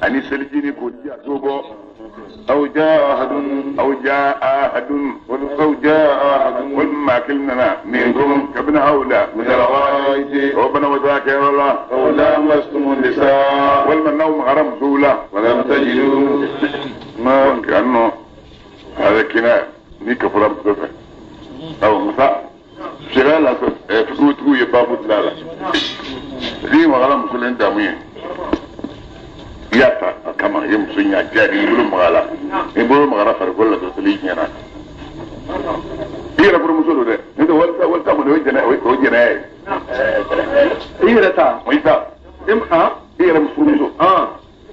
ani seljini ko dia togo aw jaa ahadun wal ma kilna minkum kabna haula min al-ghaid rabbana wa zakara aw lamastum an-nisa wal manawm haram zula wa lam tajidu ma kanu hada kina ni kafara bdofa aw musa shira la futu yababu lala ri wa haram kulen damuye yata kama yem sunya jadi ibulu magala fargolla to selinyana ira buru musulu de ndo walta mo do jena ira ta moita ira musulu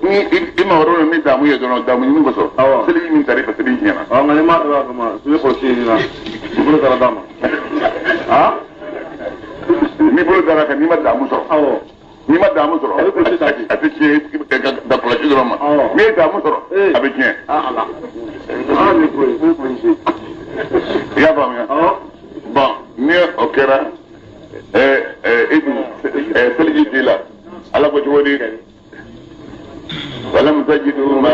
ni ima woro mi damu ye dono damu ni ngoso seli min tarifa selinyana ngani ma su ko sina bulu dara dama mi bulu dara kan ni ma damu so ni ma damu soro ati ci da ko ci roma mi damu soro abi ci ala ni ko ya ba mi bon ni okera selji dila ala ko ci wodi walam tajidu ma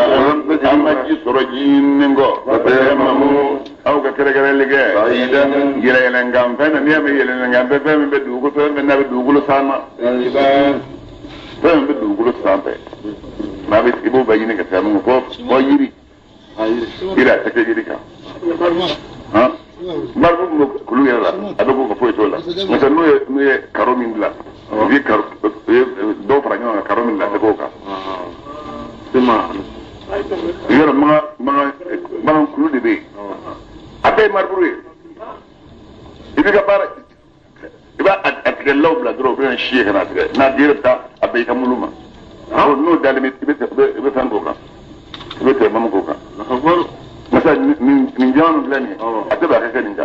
amaji sorojin ngo batamamu aw ka kere lige aidan yele ngam fena ni me yele ngam be be du ko be na be du ko sama aidan be du ko sama ma be ibo bayine ka tamu ko yiri ira ta ke yiri ka ha marbu mo kulu yala adogo ko foito la mata no ye karomin la vi kar do franyo karomin la ko ka dema yoro ma kulu de be abe marburu ibi ga bara iba atke lawbla dro be shi kana tge na dirta abe ka muluma no dalimi ibe tan ko ka ibe te mam ko ka masa min janu blani ataba ka kan ga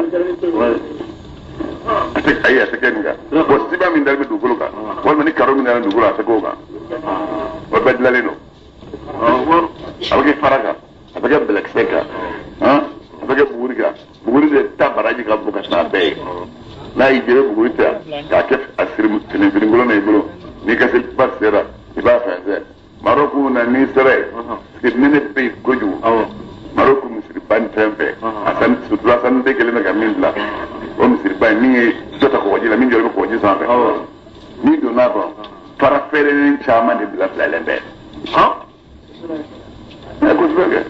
atek ayya seken ga bo siba min dalbi dugulu ka wal mani karo min dalbi dugulu asako ga wa badlaleno abage faraga abage black seka abage buguri de tabaraji ka buka sabe na ijere buguri ta ka ke asir mutene ngolo na ibro ni ka se basera iba faze maroko na ni sere kidnene pe goju maroko misri ban tempe asan sutura san de kele na gamindla o misri ban ni jota ko wajila min jore ko waji sambe ni do na ko para fere ni chama de bla bla lembe ko sbege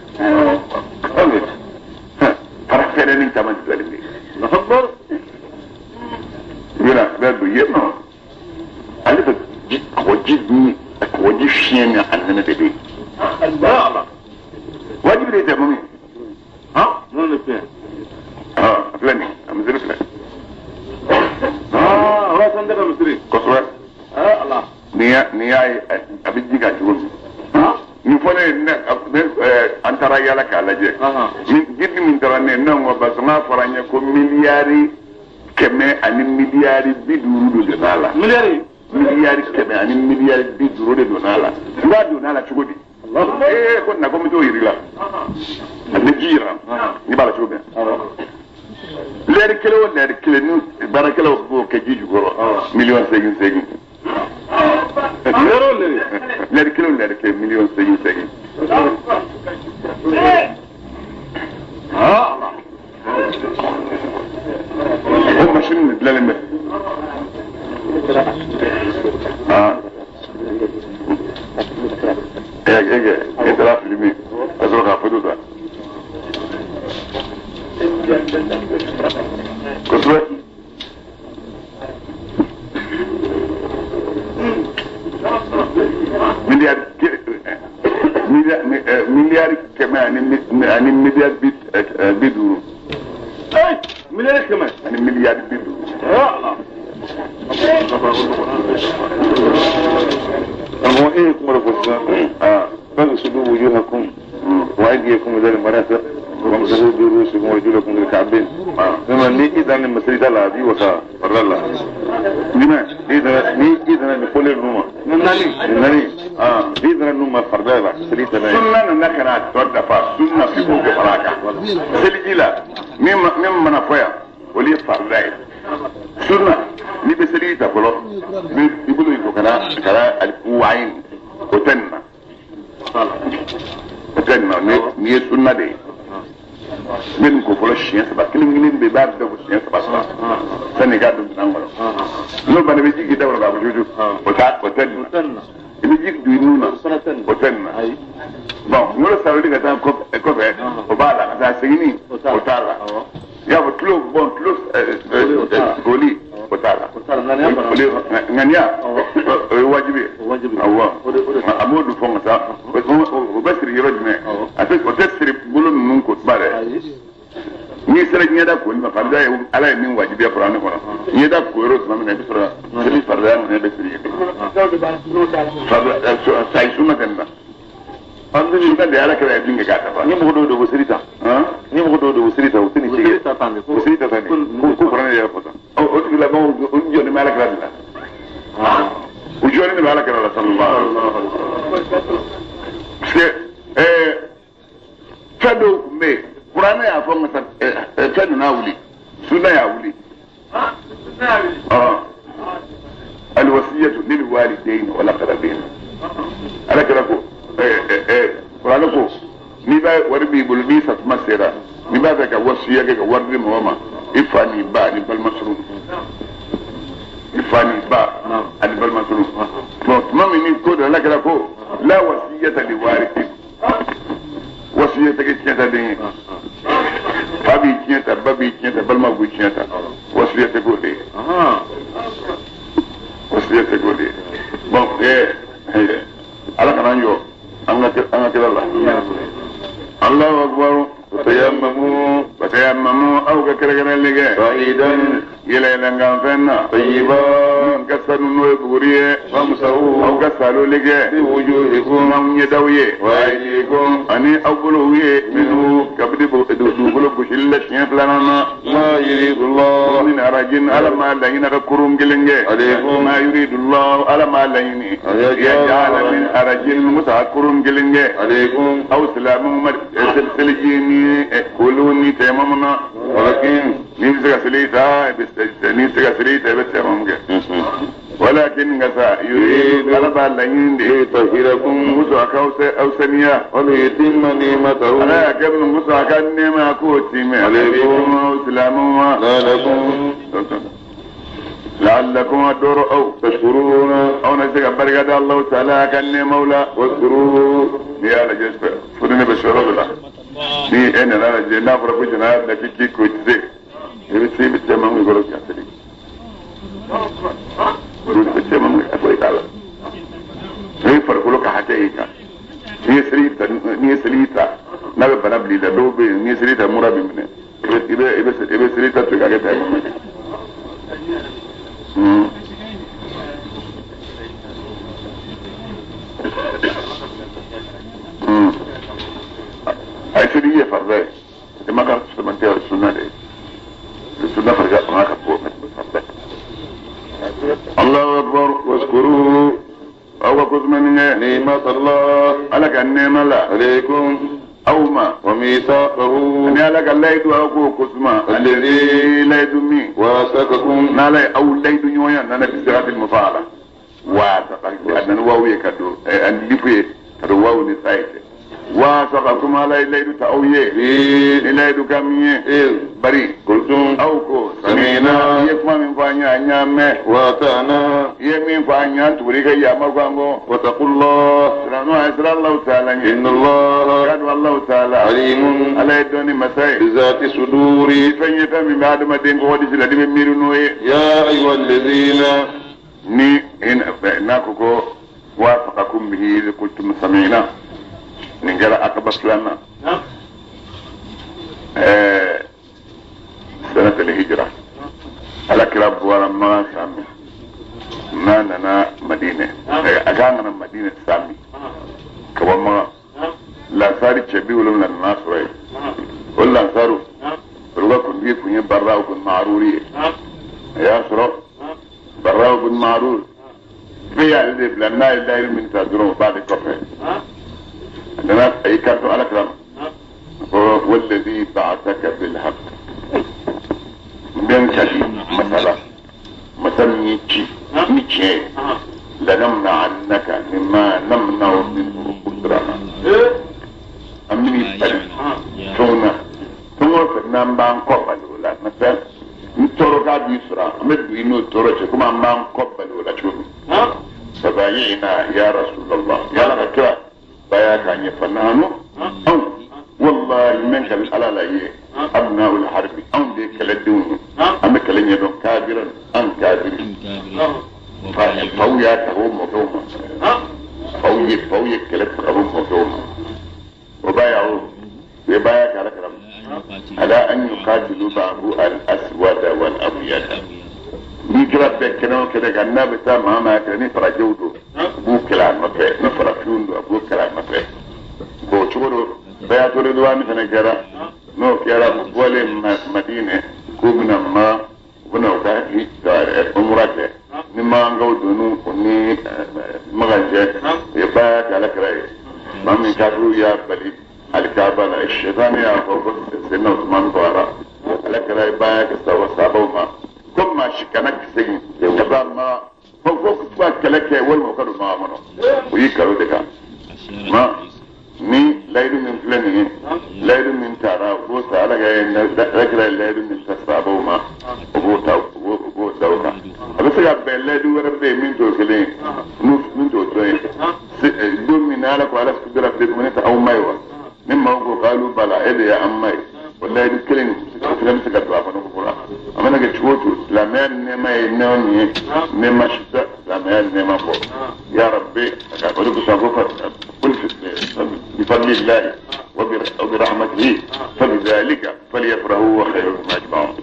para fere ni chama de bla lembe no habbar yena bedo yeno ali ba ko ji fiena anna bebe Allah wajib de tamami non le fait flani am zirfla wa sanda ka misri ko so Allah niya abiji ka jugo ni fone ne antara yala ka laje min gidni min tarane non wa basma faranya ko miliyari keme ani miliyari biduru do nala miliyari keme ani miliyari biduru do nala wa do nala chugodi ko na ko mi to yirila ne jira ni bala chugbe ler kele nu barakelo bo ke jiju goro million segin ler ke million segin o machine blaleme entra filmi aso ka foto da koswe miliard kema ani miliard biduru miliard kema ani miliard biduru أما إيكم رفضنا فاغسلوا وجوهكم وأيديكم إلى المرافق وامسحوا برؤوسكم وأرجلكم إلى الكعبين. لما ني إذا المسجد لا بي وكا والله لما إذا نقول النوم نني إذا النوم فردالا سليتنا سنة نكرات تودفا سنة في بوك فراكا سليجلا مم نفويا ولي فرداي سنة ni be serita kolo ni ibulu ko kala alquwain otenna ni sunna de min ko folo shiya ba kilin be ba da ko shiya ba sani ga dum nan wala no bana be jigi dawra ba juju o ta ko tan be jigi du nuna o tan bon no la saudi ga tan ko be o bala ta sigini o tala ya bo tlo bon tlo goli o tala ngania wajibi awa amodu fonga ta o basri yirojme ate o tesri bulun nun ko bare ni sere nyada ko ni fa da ala min wajibi ya qur'an ko ni da ko ro sama ne bisra ni farda ne be siri fa sai suma kan andu ni da ala kala dinga gata fa ni mo do busirita ni mo do busirita o tini chige busirita tani ko qur'an ya fa o tila ba o joni mala kala la o joni mala kala la sallallahu alaihi wasallam fado me qur'an ya fa masa fado na wuli sunna ya wuli الوصية للوالدين والأقربين على كده قرآن ko ni ba warbi bulbi sa masira ni ba daga wasiya ga warbi mama ifani ba ni bal masruf ifani ba ni bal masruf to mami ni ko da lakara ko la wasiyata li warith wasiyata ke tiata de fabi tiata babi tiata bal ma bu tiata wasiyata ko de wasiyata ko de bon ala kana yo anga kila الله أكبر فتيمموا أو كرجنا اللي بعيدا إلى لنجان فينا طيبا كسروا نوبوريه فمسحوا أو كسروا لك بوجوهكم من يدويه وأيديكم أني أقولوه منه كبدي بقولوا كشيل شيء فلنا ما يريد الله من أرجين على ما لين كروم جلنجه عليكم ما يريد الله على ما لين يجعل من أرجين مسحكروم جلنجه عليكم أو سلام سلجيني كلوني تمامنا ولكن نمسك سليتا بس ولكن غسا يريد غلب اللين ليطهركم مسوكا أو سنيا وليتم نعمته على كبن مسوكا نعمة كوتيم عليكم وسلامه لعلكم أدور أو تشكرون أو نسيك بركة الله تعالى كان مولى واذكروه يا لجسد فرني بشرب الله ni ene na je na fara kuji na da kiki ko tse ni sai bi tema mu goro ka tadi ni bi tema mu akwai kala sai far kulo ka hake ka ni sirita na be bana bli da dobe ni sirita murabi ne ibe sirita to ka ta أي شيء يفرق ما كان من تيار السنة ده السنة فرجع ما كبوا الله أكبر واذكروه أو قسمنا نعمة الله على كنعمة الله عليكم أو ما وميثاقه أن على الله يدو أو قسمة الذي لا يدمي واسقكم نالا أو لا يدنيا نانا بسرعة المفاعلة واسقكم أن واو يكدو أن يفي كدو واو نسايته واسقكم على الليل تأويه الليل كمية بري قلتم أوكو سمينا يكما من فانيا نعمة واتانا يمين فانيا توريك يا مغانغو وتقول الله سرنا الله تعالى إن الله قد الله تعالى عليم على الدنيا مسائل بذات صدور فنيتا من بعد ما دين قوادي سلادي من ميرونوه يا أيها الذين ني إن ناكوكو وافقكم به إذا كنتم سمينا نجرا أكبس لنا سنة الهجرة على كلاب ورما سامي نانا مدينة أجانا مدينة سامي كوما لا ساري تشبي ولا الناس وين ولا سارو ولا كن يكون براو كن معروري يا سرو براو كن معرور في هذه لنا الدائر من تدرون بعد كفه عندنا أي كارتو على كلام والذي بعثك بالحق من شديد مثلا نيتشي لنمنع عنك مما نمنع منه قدرنا amini bari tona tomo nan ban ko balula mata ntoro ga bi sura amedu ino toro ce kuma man ko balula chumi sabayina ya rasulullah ya la ka baya kan ya fananu wallahi men kal alala ye abnaul harbi an de kala dun am kala ne don kabiran an kabirin فويا تروم وتوما فوي كلب تروم وتوما وبايعوا وبايعك على كلام على أن يقاتلوا بعض الأسود والأبيض نيكلا بكنا كده كنا بتاع ما كنا فرجودو بو كلام ما في نفرفيون بو كلام ما في بو تقولوا بيعتوا الدوام مثلا كذا نو كذا بقولي مدينة كوبنا ما بنا وكذا عمرته نما نقولون إني مغنجة يبقى على كراي ما من كابرو يا بلي الكعبة الشيطان يا فوق سنة عثمان بارا على كراي باك سوا سابوما كم ما شكنك سين يبقى ما فوق تبقى كلك أول ما كانوا ما منو ويكرو دكان ما ni laydu min fulani laydu min tara ko sala ga yin rakra laydu min tasabo ma ko taw ko dawka abisa ya be laydu wara be min to kele nu min to to do min ala ko ala kudra be min ta aw maywa mimma ko qalu bala ede ya ammay wallahi du kelen filam sika to afano ko fura amana ga chuotu la men ne may noni ne mashta la men ne ma ko ya rabbi ka ko ko sabo كل بفضل الله وبرحمته فبذلك فليفرحوا وخير مما يجمعون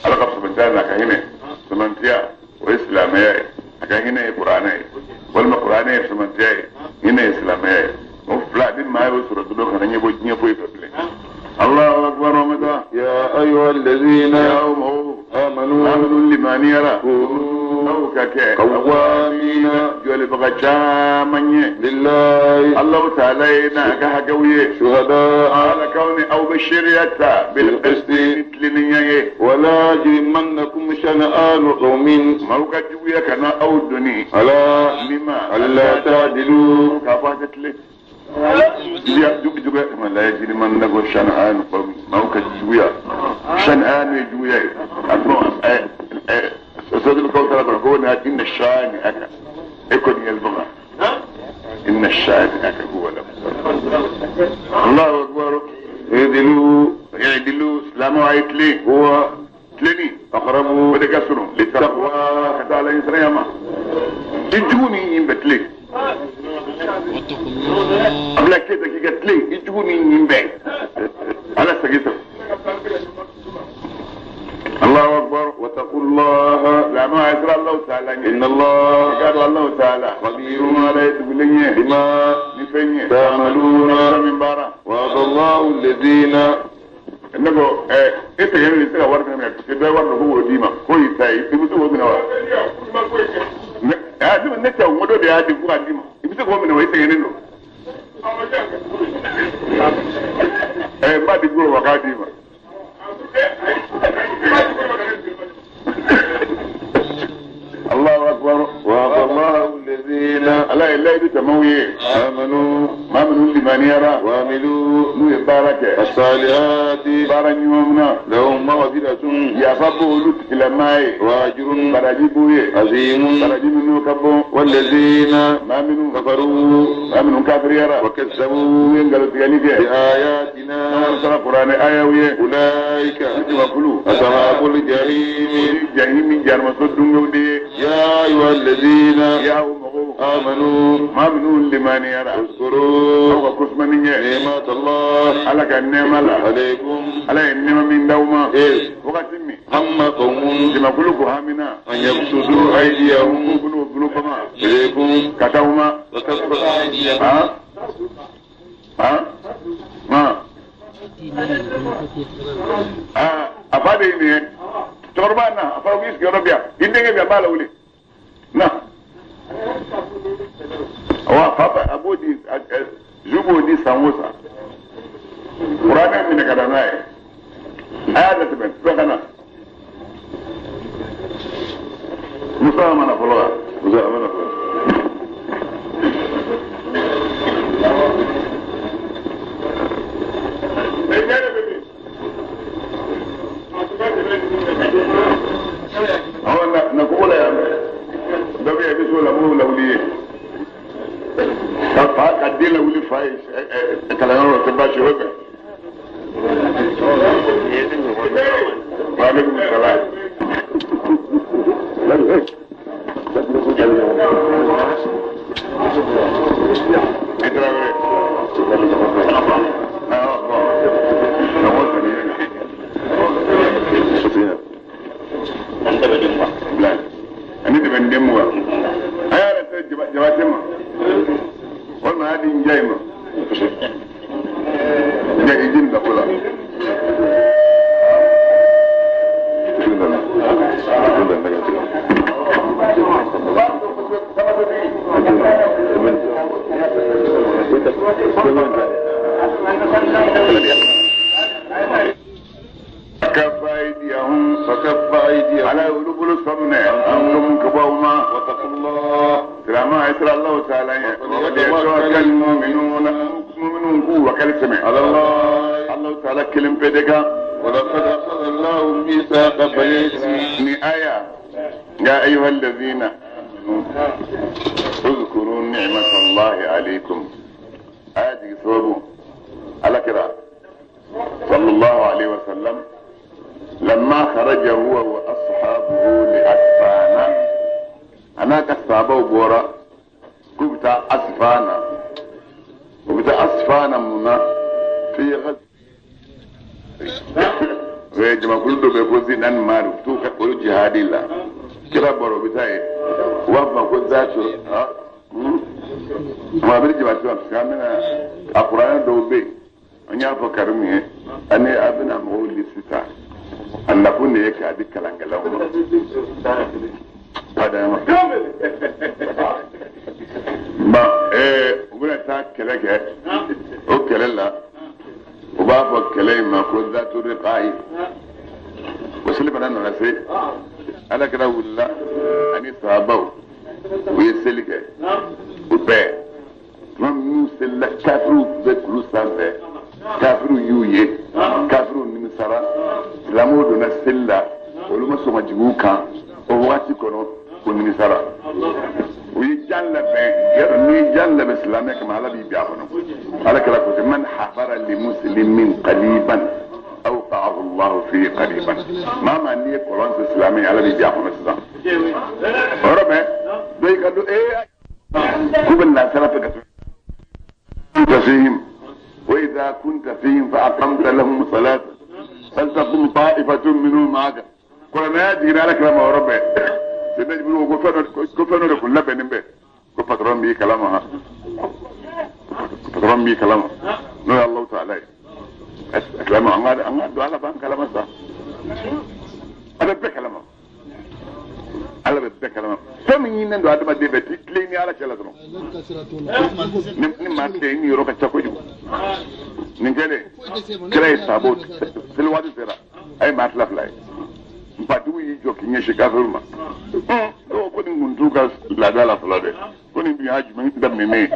على قصة بنتانا كهنا سمنتيا وإسلامية كهنا قرآنية والما قرآنية سمنتيا هنا إسلامية وفلا دين ما يوصل الدلوخ أن يبوي فبلين الله أكبر ومدى يا أيها الذين آمنوا لمن يرى قوامين جول بغجا مني لله الله تعالى ناقها قوية شهداء على كون أو بشرية بالقسط مثل نية ولا جرمنكم شنآن قوم موقع جوية كان أو دني ألا لما ألا تعدلوا كفاتت لك يا دوك ما لا يجري من نقول شنآن قوم موقع جوية شنآن جوية أستاذ الكوثر أقول إن الشانئ أكا يكون يلبغى إن الشانئ أكا هو الله أكبر يعدلوا سلاموا عيتلي هو تلني أقربوا ودكسروا للتقوى كتالا يسرى يما يجوني ينبتلي أبلا كيسا كي قتلي يجوني ينبعي على سقيسر الله أكبر وتقول الله لا ما يسرى الله تعالى إن الله قالوا الله تعالى خبير ما لا يتبليه بما نفنيه تعملون من بارا وهذا الله الذين إنه إنت يعني يسرى ورد من كده ورد هو ديما كوي تاي يبتوه من هو هذا من نتا ومدو ده هذا هو ديما يبتوه من هو إنت يعني إنه ما تقول وقع ديما الله أكبر وهذا الله الذين ألا إلا يتموي آمنوا لمن يرى وعملوا بارك الصالحات بارك يومنا لهم مغفرة يفقوا لك لماي وأجر برجبوي عظيم برجب كبو والذين ما منهم كفروا كافر يرى وكذبوا ينقلوا بآياتنا نصر القرآن آيوية أولئك أصحاب الجحيم جحيم جرم صدق يا أيها الذين آمنوا لمن يرى اذكروا أو قسم نعمة الله على النعمة عليكم على النعمة من دوما وقسمي هم قوم كما قلوا همنا أن يبسطوا أيديهم بلوكما إليكم كتوما وكسبوا أيديهم أفادي إني تربانا أفاويس كربيا إنتي كبيا بالولي نا هو بابا أبودي جوبودي ساموسا قرانا من كلامي هذا تبين سكنا مسامنا فلوه مسامنا فلوه wila wuli fai kalangaro te ba shi hobe wa alaikum salam ani de ben demu wa ayala te jabate ma wal ma adi njay ma njay idin da kula كف أيديهم فكف أيديهم على قلوب الصمنة أنتم كبوما واتقوا الله كما يسر الله تعالى ويتوكل المؤمنون قوة كالسمع على الله تعالى كلم بدك ولقد أخذ الله ميثاق بني إسرائيل آية يا أيها الذين اذكروا نعمة الله عليكم هذه صوبوا على كده صلى الله عليه وسلم لما خرج هو واصحابه لاسفانا انا كسابو بورا كبتا اسفانا منا في غزو ويجمع كل دو بيكوزي نان مارو تو كقولوا جهادي لا كلا برو بتاعي وافا كوزاتو ما بيجي باتوا كامنا القران دو بي anya fakar mi ane abina mawli sita annabu ne yake abi kalangalan mu pada ma ba ubuna ta keleke o kelela o ba fa kele ma ko da to riqai wasil bana na sai ala kala wala ani sabau o yeselike ube mam nusel kafiru be kulusambe kafiru yuye kafiru nimisara silamu dona sella olu ma soma jigu kan o waati kono ko nimisara o yi janna be yer ni janna be silame kama ala bi biya kono ala kala ko man hafara li muslimin qaliban aw qa'ahu Allah fi qaliban mama ni kolon silame ala bi biya kono sa orobe doy kadu kubin na salafa ka tafihim وإذا كنت فيهم فأقمت لهم الصلاة فلتقم طائفة منهم معك قلنا يجينا لك لما ربي سيدنا جبريل كفرنا لكل لبن به كفتران به كلامها كفتران به كلامها نوي الله تعالى كلامه أنغاد على بان كلامه صح أنا بكلامه ala be be kalama fami ni ndo adama de be tikle ni ala kala dron ni ma de ni ro ka chako ju ni gele kray sabot sil wadi sera ay ma tlaf lay mpadu yi joki ni shika firma do ko ni mundu ka la dala flade ko ni bi haji min da meme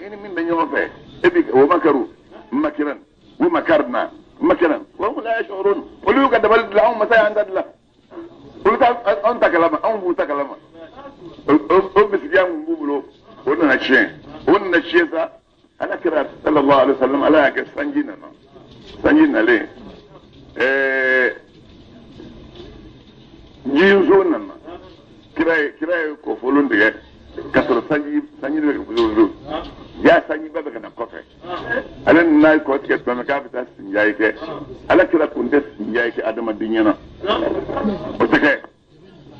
ini min da nyoma fe ebi wo makaru makiran wo makarna makiran wa la yashurun qulu ka dabal lahum masaya andalla on takalama on bu takalama o bisiya mun bubulo wannan ce sa ana kira sallallahu alaihi wasallam ala ga sanjina le jiyu zo nan kira ko folon de kasar sanji de ko ya sanji ba daga nan kofe alan na ko ke to ka fita sin yayi ke ala kira kunde sin yayi ke adama dinyana o take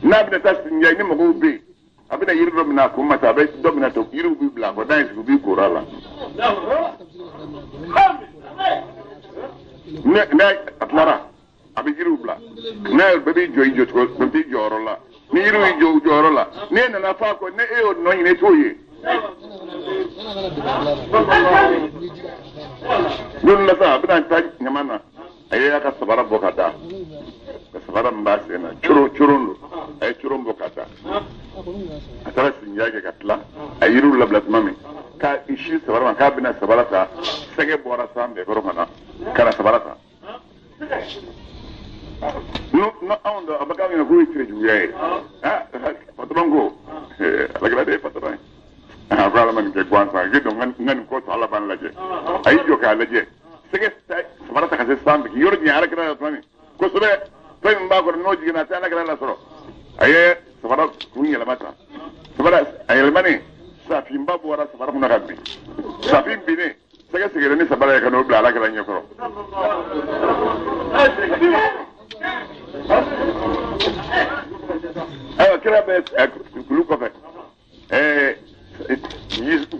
na bi ta sin yayi ni mo be abina yirro mina ko mata be do mina to yiru bi bla ko dai su bi ko rala ne atlara abi yiru bla ne be bi joyi jot ko bi joro la ni yiru joro la ne na fa ko ne e o no ni toye nun na sa abin ta nyamana ayi ka sabara bokata ka sabara mbase na churun ay churun bokata atara sinja ke katla ayiru lablat mami ka ishi sabara ka bina sabara ta sege bora sambe goro kana kana sabara ta no ando abaga ni ko itire juye patrongo la grade patron akala man ke kwansa ke do ngan ko to ala ban laje ay jo ka laje sege sabara ta kase sambe ki yorni ara kra tani ko sube to mba ko no jigina ta ala kra la soro aye sabara kunya la mata sabara ay mani safi mba bo ara sabara kuna kabbi safi bine sege ni sabara ka no bla ala kra nyokoro ayo kira be kulu ko fe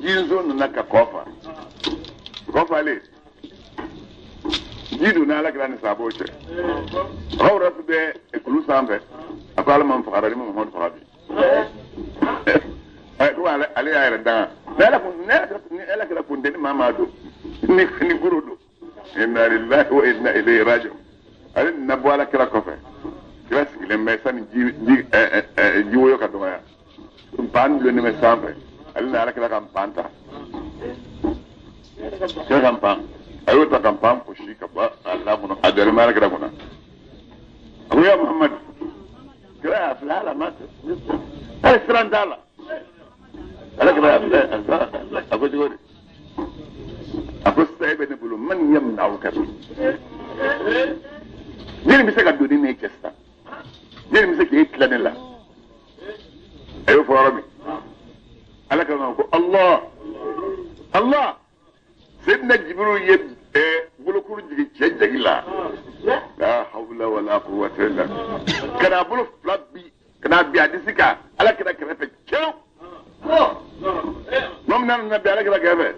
jinzo na ka kofa le jidu na la grande saboche rawra be kulu sambe akala man fakara mo Muhammad farabi ay ko ala ya da la kala kun den mamado ni gurudo inna lillahi wa inna ilayhi raji'un ala nabwala kala kofa kila sikile mesan jiwo yo kadoma pan le ne mesambe ala ala kala kampanta kala kampan ayo ta kampan ko shi ka ba Allah mun adar mara kala kuna abu ya Muhammad kira aflala mat ala strandala ala kala ako jori ako sai be ne bulu man yamna ka ni mi se ka dodi ne kesta ni mi se ke itlanela ayo farabi ala kala ko Allah sidna jibril ye bulu kuru jigi jagila la hawla wala quwwata illa kana bulu flabbi kana bi adisika ala kana krefe kew mom nan na bi ala kana krefe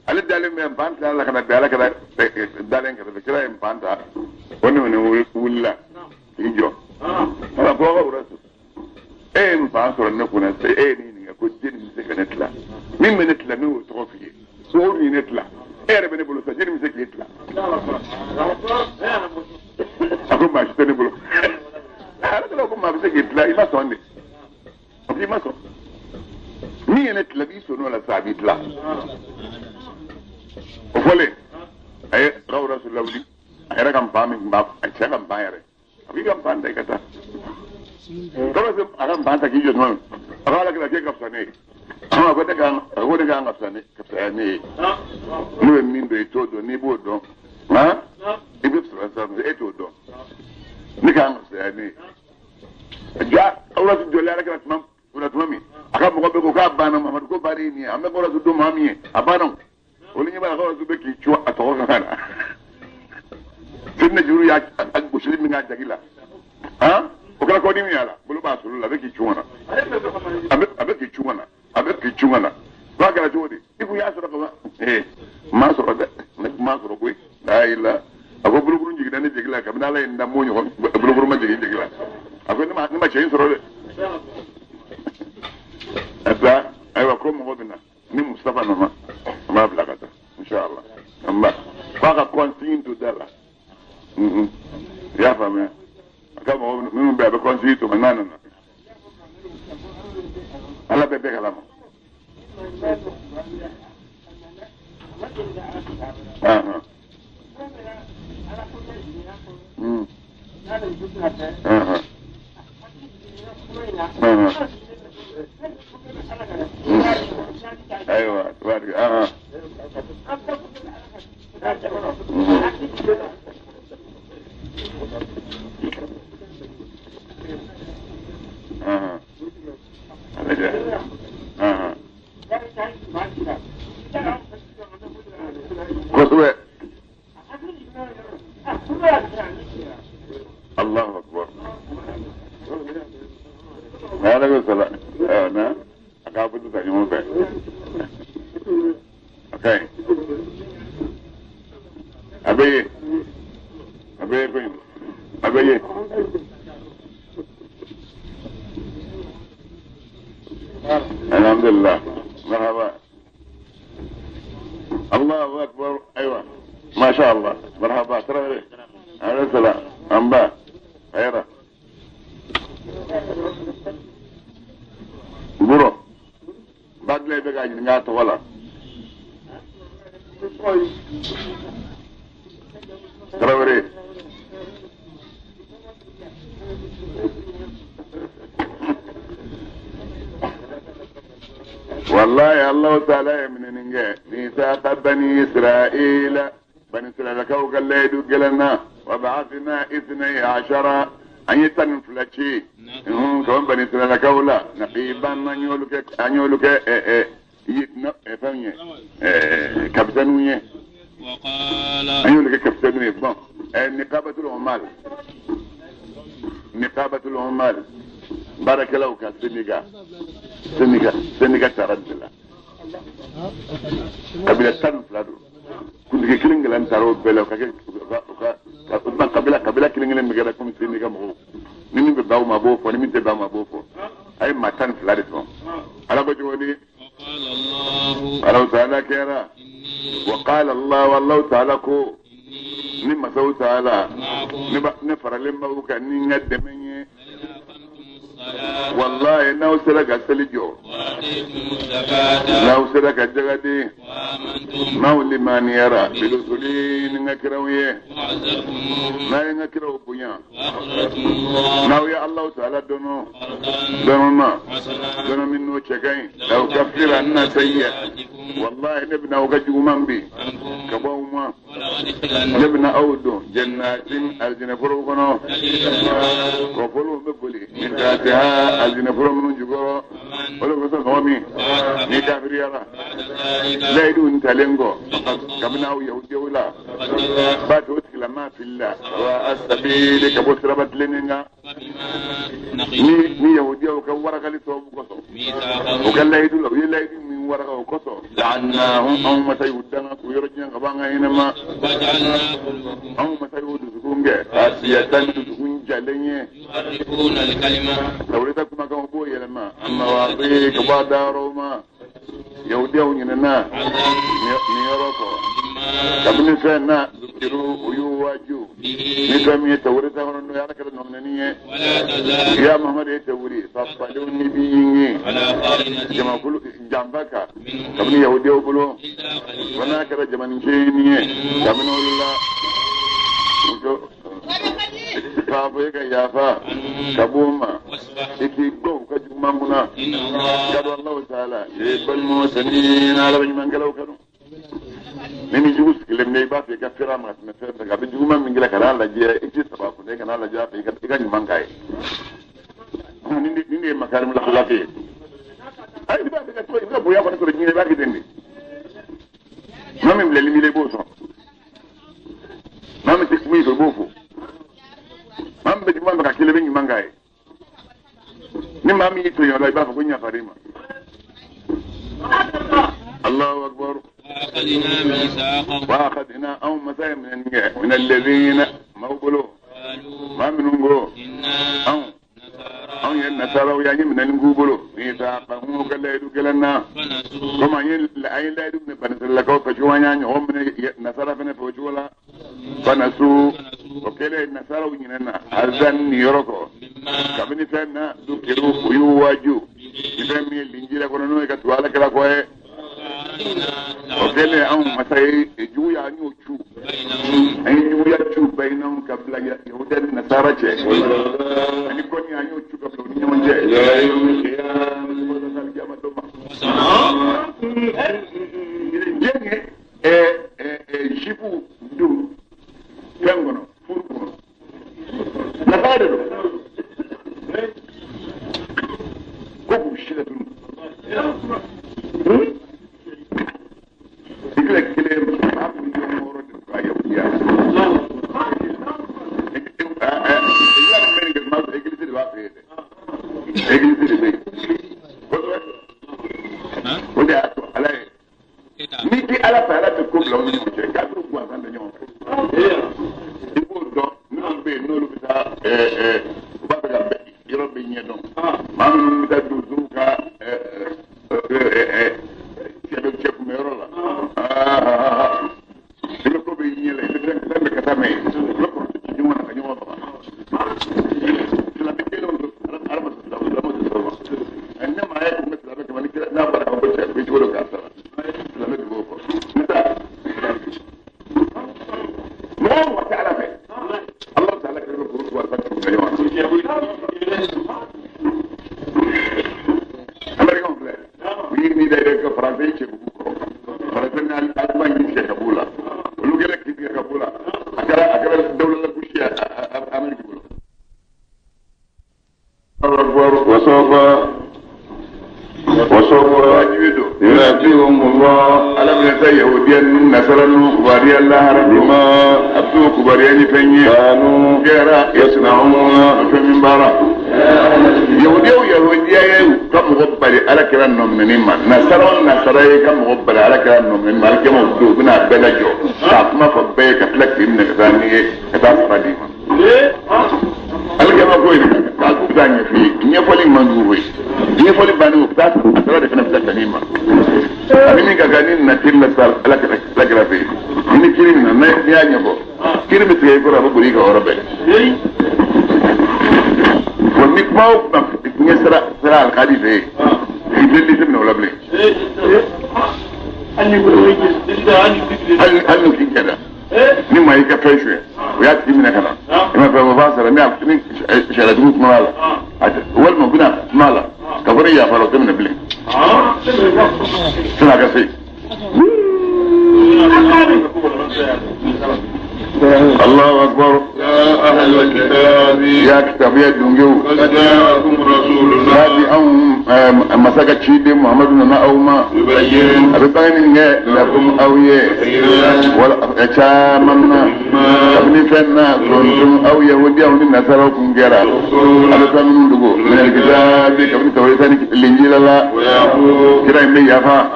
ala dalim me banta ala kana bi ala kana dalen krefe kira en banta woni wulla ijo ala ko ko rasul en banta ne kuna se ni ko jeni se kana tla min menetla no to fi so ni netla ere bene bulu sa jeni mi se kitla ako ma shite ne bulu ala ko ma se kitla ima sonde ima so ni netla bi so no la sa bitla o fole ay raw rasulullah li ay rakam pami mbab ay chakam bayare abi kam pande kata kama se akam panta ki jeno akala kala ke kapsane ko de ga ngapsane kapsane no min do itodo ni bodo ha ibi sura etodo ni ga ngapsane ja Allah su jole ala mam una tumi aka mo ko ka bana Muhammad ko bari ni amma ko rasu do mami abana woni ni ba ko su be ki chuwa to kana tinna juru ya ak bushiri mi nga jagila ha o kala ko ni mi ala bulu ba sulu la be ki chuwa abe ki chuwa na ba kala jodi ifu ya sura ko ma sura de ma sura ko la ila ako bulu njigi dane jigila ka bina la inda mo nyo bulu ma jigila ako ni ma chen sura de aba aywa ko mo bina ni Mustafa no ma blagata inshallah amma fa continue to dala ya fama kama mimi bebe continue to manana ala bebe kalama ايوه الله اكبر هذا قصة انا اقابل تسعيمون بي اوكي ابي الحمد لله مرحبا الله اكبر ايوه ما شاء الله مرحبا ترى عليه السلام انبا خيره برو بعد لي بقى نيات ولا ترى والله الله تعالى من نينجا ميثاق بني إسرائيل بني إسرائيل كوكا الليدو قلنا وبعثنا 12 أن يتنفلتشي كون بني إسرائيل كولا نقيبا أنيولك يتنا فهمي كابتنوية وقال أنيولك كابتنوية بون نقابة العمال بارك الله فيك سنغا تردلا قبل التنفلادو كنت كيلين لان تارو بلاو قبل كيلين مغيرا كوم سنغا مو نيني بباو ما بوفو نيني بباو ما بوفو اي ما تنفلادو على بجودي الله تعالى كيرا وقال الله والله تعالى كو نما سو تعالى نفر لما وكان ندمني والله انه سرق السلجو لو سرق الجغدي ما لمن يرى بلسلين نكرويه ما نكرو بيا ما يا الله تعالى دونو منو تشكاين لو كفر عنا سيئ والله نبنا وجومان بي كبوما نبنا اودو جنات الجنة فروقنا وفلو مبولي من ذاتها الجنة فروق من جغورو ولو كسر نومي نكافر يلا لا يدون تلنغو كمنا يهودي ولا باتوت لما في الله والسبيل كبسربت لننا ni yahudi o kan waraka li to koso o kan laydu lo yelaydu min waraka o koso la'annahum aw matayudana ku yorjin kabanga inama aw matayudu kunge asiyatan kunjalenye يحرفون الكلمة tawrita kuma kan bo yelma amma waqi kabadaroma yahudi o nyina ni yoroko kabni sana zikiru uyuwaju ni kami tawrita hono ya nakala nomnaniye يا محمد يتوري صفلوني بيني جماعة كله جنبك كمن يهودي وكله وانا كذا جماعة جيني كمن الله كافيك يافا كبوما يكيبو كجمعنا قال الله تعالى يبل موسنين على من قالوا كانوا nini jugus kilem ne ba fe ka fira ma me fe ka be juguma min gila kala la je iti sababu ne kana la ja fe ka ni mangai nini makarim la khalafi ay ba be ka to ga boya ko ko ni ba ki dendi mamim le limile bo so mamim te mi do bofu mam be juguma ka kilem ni mangai ni mami to yo la ba ko nya farima Allahu akbar واخذنا او مثلا من الذين موقلوا ما منهم او ينصروا يعني من النغوبلو ميثاقهم كليدو كلنا كما اي لا يدو من بنسلكو فجوانيا هم من نصر فين فوجولا فنسو وكله نصروا يننا اذن يركو كابني سنا ذكروا يواجو يفهمي الانجيل كونو كتوالا كلا كوي وكله أم مساي جويا نيوتشو أي جويا تشو بينهم قبل يهودا النصارى شيء أني كوني نيوتشو قبل نيوم جاي لا يوم القيامة جيني شيفو دو كانغونو فوركونو نفادو كوكو شيلتون faransa ce ku faransa na alban yi ce kabula wani gele ki ce kabula akara daular kushi a amurka bulu وصوفا ينبئهم الله ألم ينسى يهوديا نصرا كباريا الله ربما أبدو كباريا فني كانوا يصنعون فمن بارا يهوديا كم غبري على كلام من ما نصرا كم غبري على كلام من ما كم غبري بنا بلجو ما فبيك تلك من كثاني كثاف قديما الجماعة كويس كاتب ثاني في نيفولي مندوبي نيفولي بانو كتاب ترى ده كنا بتكلمين أنا مين كأني نتيل لسال لا كرافي إني كريم نا نيا نيبو كريم تيجي كورا بقولي كورا بيه والنكماو نيسرا سرا الكادي ده يبلي سمنه ولا بلي أني كي كذا ni ma yika feshwe ya ti mina kana ina fa ba sara mi afini shala dum mala wal ma guna mala kabari ya fara kuma bile suna ga sai الله أكبر يا أهل الكتاب يا كتاب يا دنجو قد جاءكم رسولنا هذه مسكت شيء محمد بن أوما يبين أبين لكم أويه ولا أشامنا أبني فينا كنتم أو يهودي أو النصارى كم جرا أبين من دعو من الكتاب كم تورثان الإنجيل لا كذا إني يافا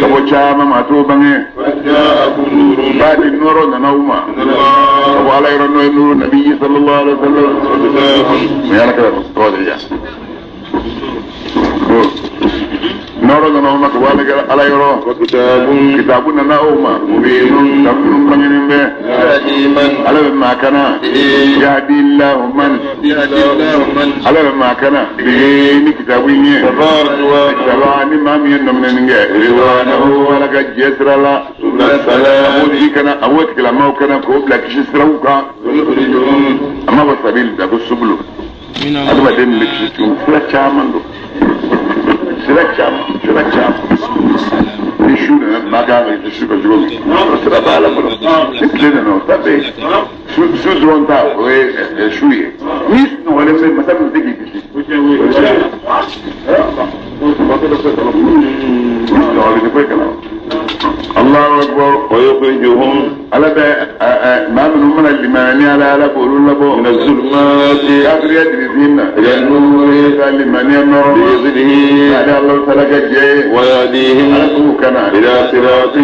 كم شام ما توبني قد جاءكم نور بعد النور نوما وعلى نور النبي صلى الله عليه وسلم يا لك الرسول نور نوما وعلى على يرو كتاب نوما مبين تمن به على ما كان يهدي الله من على ما كان به كتابين تبعني ما من نجا رضوانه ولا جسر لا السلام كنا أول كلام ما كنا كوب لك شسروكا أما بسبيل ده بسبلو هذا بعدين لك شسوم سلا شامندو سلا شام يشون ما كان يشوف الجول سلا بالا بلو كده نو تبي شو زون تا شويه مش نو ولا مثلا تيجي الله أكبر ويخرجهم على ما من اللي على قولون لبو من الظلمات كافر يدري فينا إلى النور لمن ينور بإذنه على الله سلك الجاي ويهديهم على كوكنا إلى صراط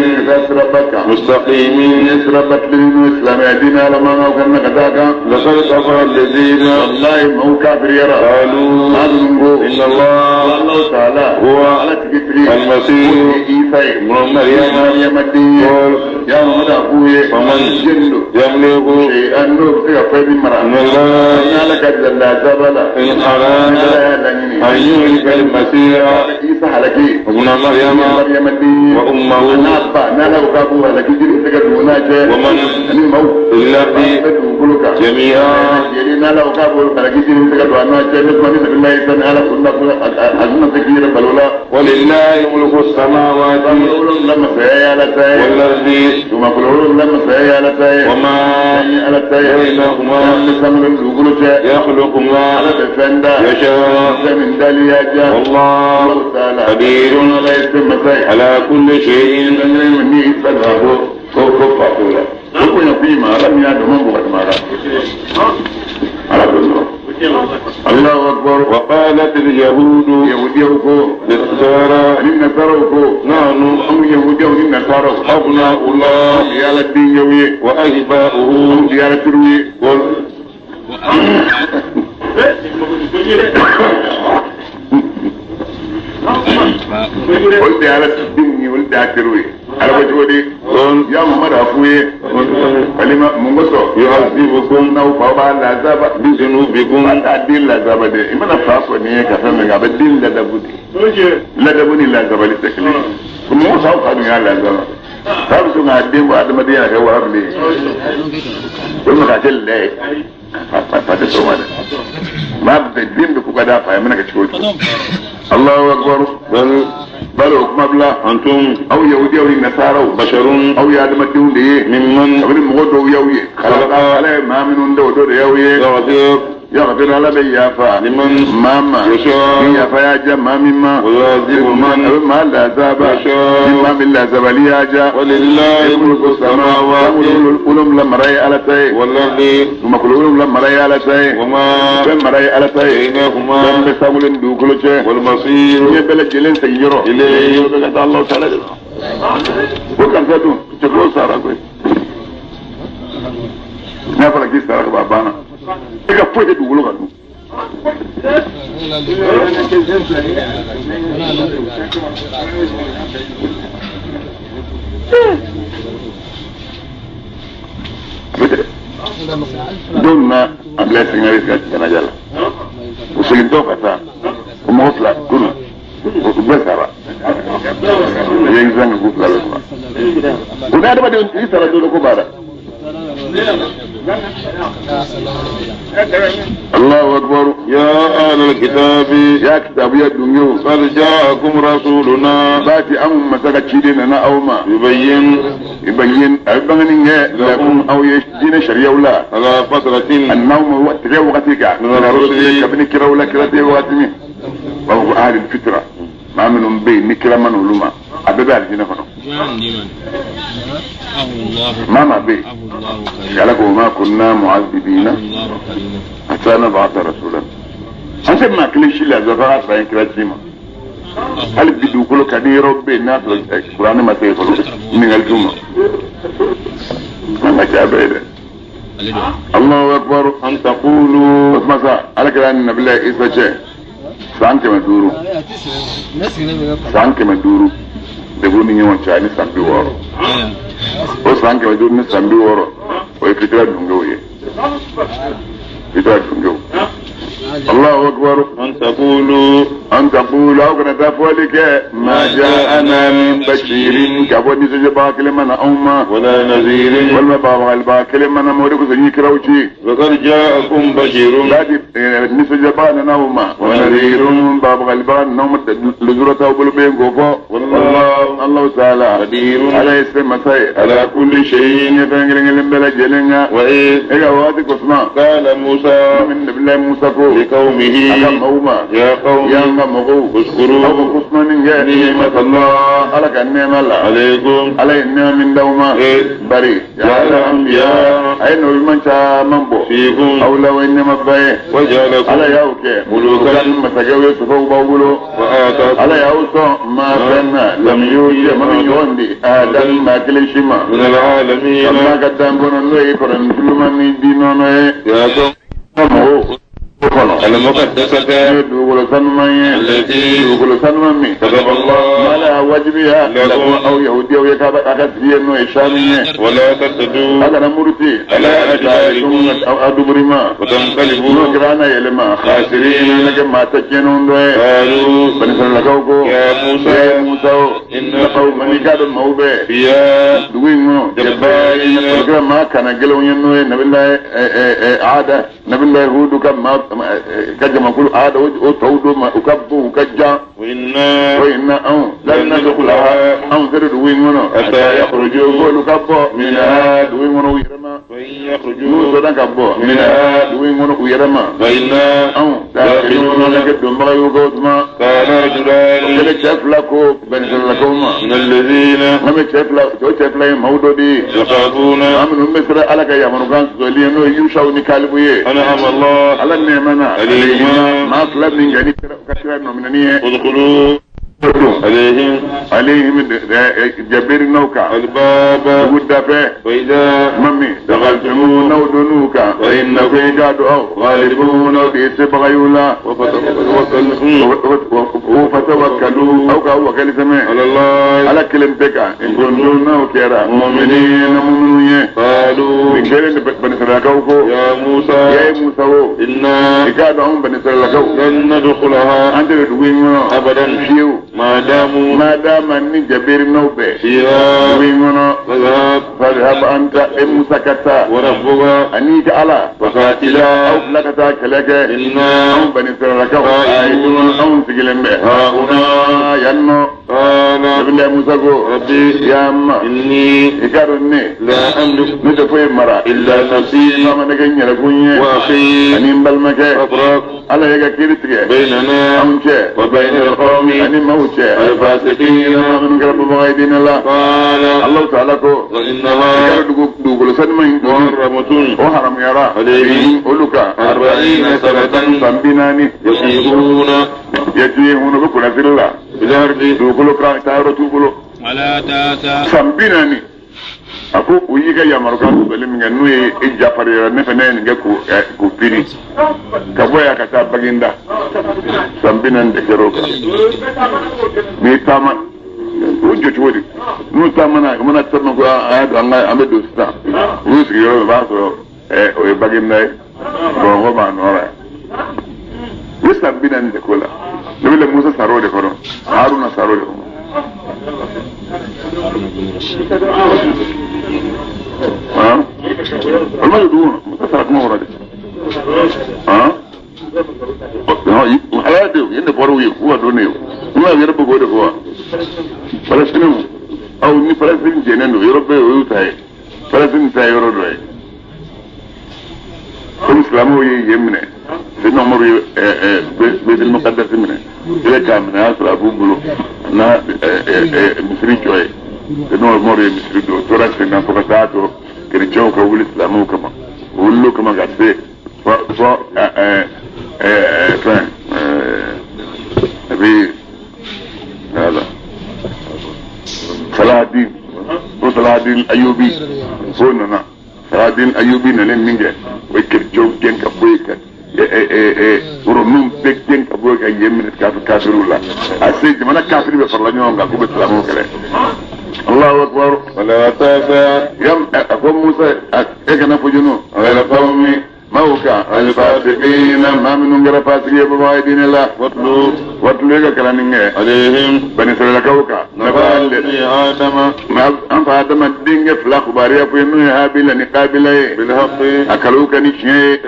ربك مستقيم يسربت للإسلام يدينا لما نوكنا كذاك لقد كفر الذين والله ما هو كافر يرى قالوا إن الله تعالى هو على تكتري المسيح عيسى ابن مريم الدين يا محمد أبوي فمن جند يملك شيئا نوفي أفيد مرة من الله لك جل زبلا إن أراد أن يهلك المسيح عيسى حلقي ابن مريم الدين وأمه أنا نالا وكابوها لك جري سكتونا ومن الموت إلا في جميعا نالا وكابوها لك جري سكتونا نسمع من الله يسن على كنا أزمة كبيرة بلولا ولله ملك السماوات لما سيا لتاي والأرض ثم كلهم لما سيا لتاي وما بينهما يخلق ما يشاء من دلياجا والله قدير على كل شيء الله أكبر. وقالت اليهود للنصارى نحن أبناء الله وأحباؤه قلت على الدنيا ولد عتروي على وجودي يا محمد أخوي كلمة ممسو يعذبكم أو فوضى العذاب بذنوبكم أتعدل العذاب ده إما نفاق ونيه كفر من عبد الدين لدبني العذاب للتكليف كم موسى وقالوا يا العذاب فابسوا مع الدين وعد مدينة كواب لي كل قاتل لي فتسوا ماذا ما بدأ الدين بكو قدافع منك تشكوت الله أكبر بلو مبلا أنتم أو يهودي أو النصارى بشر أو يادم تيوندي ممن أبن مغدو يوي خلق عليه ما من دو يوي يغفر على بيافا لمن ماما يشاء يافا يا جماعة مما ويعذب من ما لا زاب مما من لا زاب لياجا ولله ملك السماوات ولم لما رأي على تاي والأرض ثم كلهم لما رأي على تاي وما لما رأي على تاي بينهما لما بسامولين دوكلوشة والمصير يبلغ جلين سيرو إليه يبلغ الله تعالى وكان فاتو تقول سارة كوي نافلا كيس تارك بابانا إذا فوجد دوكلو كنو دوننا أبلا سنغريس كاتنا جالا وسيد دوكا تا ومغفلا كله وبسارة ينزل غفلا لكم وده ده بدي يسرى دولو كبارا الله أكبر يا أهل الكتاب يا كتاب يا دنيو قد جاءكم رسولنا باتي أم مسكة شيدنا أوما يبين أبغني لكم أو يشدين شريعة ولا على فترة النوم هو تريو وقتك من الرسل كابن كرا ولا كرا تريو وقتني وهو أهل الفترة ما منهم بين نكرا من ولما أبدا الجنة فنو ما بي قالك وما كنا معذبين حتى نبعث رسولا حسب ما كل شيء لا زفاء فإن كراتيما هل بدو كل كدير ربي الناس القرآن ما تيفلو من الجمعة ما جابه الله أكبر أن تقولوا مسا على كلام النبي الله إسمه شيء سانك مدورو سانك مدورو دبوني يوم شايني سامبي وارو o sanke wa dun sambi woro o fitra dungo ye fitra dungo Allahu akbar an taqulu aw kana tafalika ma ja'ana min bashirin kaboni je ba kalimana umma ولا نذير wal ba wal ba kalimana mawdu ko ni krawci وقد جاءكم بشير ladi nisje ba na umma wa nadhirun ba wal ba nawm luzurata bul be ngofo wallahu Allah ta'ala قدير على اسم مساء على كل شيء يفنجلن بلا جلنا وإذ ايغا وادي كسما قال موسى من بالله موسى كو لقومه أقام يا قوم يا مغو اذكروا أو كسما نعمة الله على النعمة الله عليكم على النعمة من دوما بري جعل الأنبياء أين من شاء منبو فيكم أو لو إنما باي وجعلكم على يوك ملوكا مسجوا يسفوا باولو وآتاكم على يوك ما كان لم يوجد من يوندي آدم ما كليشما من العالمين كما قدام بنوي كرن كلمن دينونو يا قوم المقدسة التي كتب الله على وجبها لكم أو يهودي أو يكابك أكثر وإشامية ولا ترتدوا هذا نمرتي على أدباركم أو أدبرما وتنقلبوا نكرانا يلما خاسرين لك ما تجنون دوه قالوا بنسل لكوكو يا موسى إن قومني كادوا الموبة يا دوينو جبارين وكرا ما كان قلوا ينوه نبي الله عادة نبي الله هودو كما كجما كل عادة وتعودوا ما أكبوا وكجا وإنا أو لن ندخلها أو ترد وينونا حتى يخرجوا قولوا كبوا منها دوينونا ويرما وإن يخرجوا نوصدا كبوا منها دوينونا ويرما فإنا أو داخلون لك الدنبغي وقوتما كان رجلان وكذلك شاف لكو بنسل لكوما من الذين ومك شاف لهم مودودي يخافون ومن مصر ألك يا منوكان سولينو يوشاو نكالبويه أنعم الله على النعمة ما طلب من جانب كثير من ادخلوا عليهم جبير النوكا الباب ودفع فإذا ممي دخلتمون ودنوكا فإنكم قادوا غالبون بيسبغ يولا وفتوكلوا أو كهو كلمة على الله على كلمتك إن كنتم كيرا مؤمنين قالوا من كلمة بنسلكوكو يا موسى إنا إنا كادوا بنسلكوكو لن ندخلها أنت تدوين أبدا فيو ما دام أني جبير نوبة فيها وينونا فاذهب أنت مسكتا وربك أني تعالى وقاتلا أو لكتا كلك إنا أو بني سرلك وآيدون أو سجلن به هنا ينو نبلا مسكو ربي يا أما إني إكارني لا أملك نتفوي مرا إلا نفسي فما نكين يلقوني وأخي أني مبلمك أفرق على يكا كيرتك بيننا أمك وبين القوم أني موت الفاسقين من قرب مغيدين الله قال الله تعالى وإنها دوغل سنمين محرمة وحرم يرى عليهم أولوكا 40 سنة سنبناني يجيهون بكنا في الله بالأرض دوغلو كران تارو توغلو ولا تاسا سنبناني ako uyiga ya marukan bele minga nuye ijafari ya nefene nga ku pini kaboya kata baginda sambinan de keroka mi tama ujo chwodi nu tama na mana tama ko ayado anga amedo sta usi yo ba so o baginda go go ba nora mi sambinan de kola dole Musa saro de kono Haruna saro de kono ها ما يدون متسرق مورد ها وحياته ين بروي هو دونيو ما يربو غود هو فلسطين او ني فلسطين جنن يربو يوتاي فلسطين تاي يروداي الاسلام يمنه سيدنا عمر بيت المقدس منه إذا كان من أسرع بوبلو نا مصري جوي سيدنا عمر مصري دو ترى سيدنا فقطاتو كريتشو كول الإسلام كما ولو كما قصدي ف فان أبي هذا صلاح الدين الأيوبي هنا صلاح الدين الأيوبي نلين منجه ويكريتشو كين كبويكا ورنوم بيكين كبويكا يمين كافرولة أسيج منا كافر بفرلانيوم كاكوب الإسلام كله الله أكبر ولا تاسع يوم أقوم موسى إكنا فجنو غير قومي موكا الفاسقين ما منهم غير فاسقين بوايدين الله واتلو إيكا كلانينجي عليهم بني سرلا كوكا نبال آدم أنت آدم الدين فلاق باريا فينو هابيلا نقابلا بالحق أكلوكا نشيه